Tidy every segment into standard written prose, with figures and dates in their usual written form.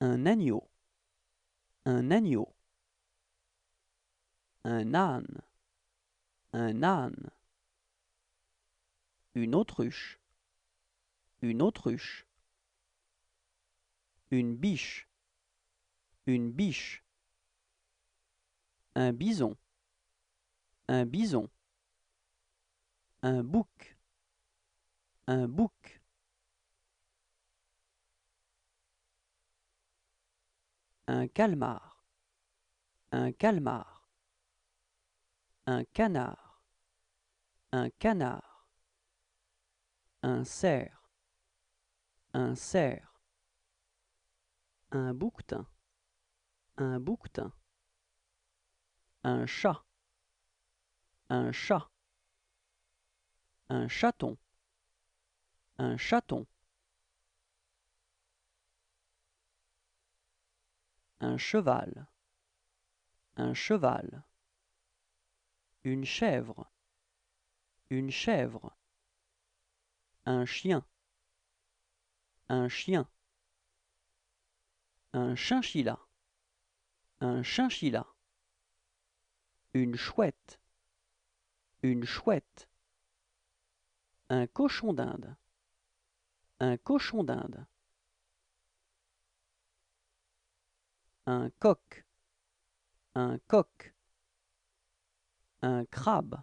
un agneau, un agneau, un âne, un âne, une autruche, une autruche, une biche, une biche, un bison, un bison, un bouc, un bouc, un calmar, un calmar, un canard, un canard, un cerf, un cerf, un bouquetin, un bouquetin, un chat, un chat, un chaton, un chaton, un cheval, un cheval, une chèvre, une chèvre, un chien, un chien, un chinchilla, un chinchilla, une chouette, une chouette, un cochon d'Inde, un cochon d'Inde, un coq, un coq, un crabe,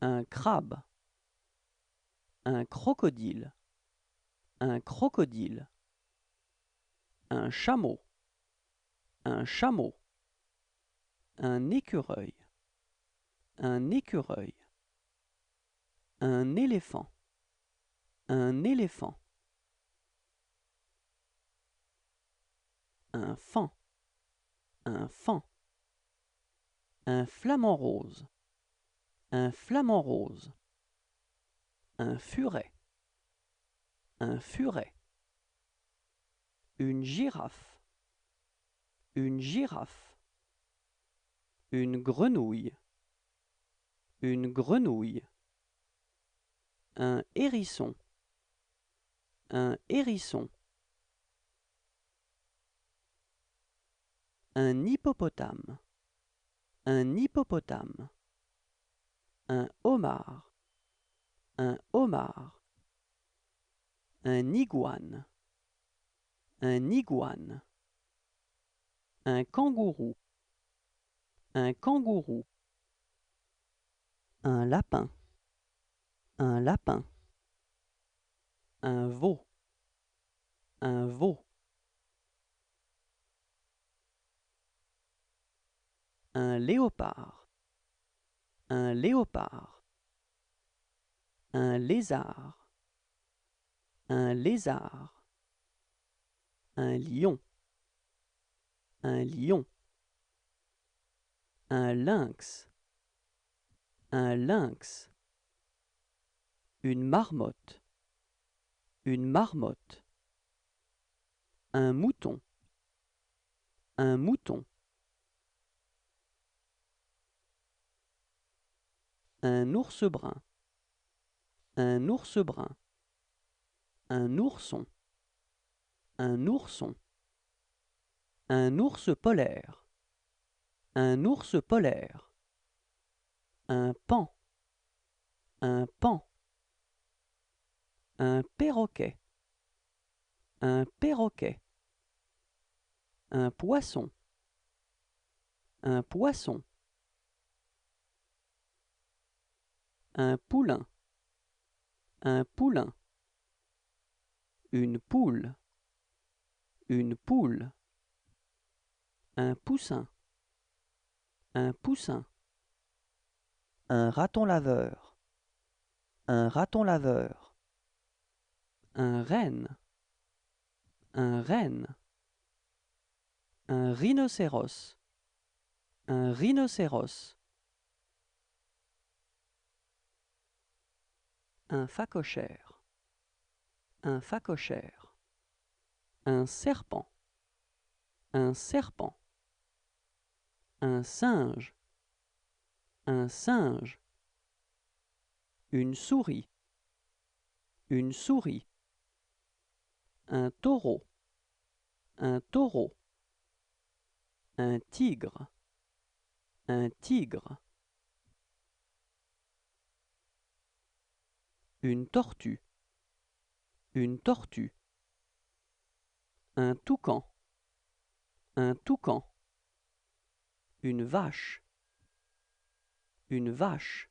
un crabe, un crocodile, un crocodile, un chameau, un chameau, un écureuil, un écureuil, un éléphant, un éléphant, un faon, un faon, un flamant rose, un flamant rose, un furet, un furet, une girafe, une girafe, une grenouille, une grenouille, un hérisson, un hérisson, un hippopotame, un hippopotame, un homard, un homard, un iguane, un iguane, un kangourou, un kangourou, un lapin, un lapin, un veau, un veau, un léopard, un léopard, un lézard, un lézard, un lion, un lion, un lynx, un lynx, une marmotte, une marmotte, un mouton, un mouton, un ours brun, un ours brun, un ourson, un ourson, un ours polaire, un ours polaire, un paon, un paon, un perroquet, un perroquet, un poisson, un poisson, un poulain, un poulain, une poule, une poule, un poussin, un poussin, un raton laveur, un raton laveur, un renne, un renne, un rhinocéros, un rhinocéros, un phacochère, un phacochère, un serpent, un serpent, un singe, un singe, une souris, une souris, un taureau, un taureau, un tigre, un tigre, une tortue, une tortue, un toucan, un toucan, une vache, une vache.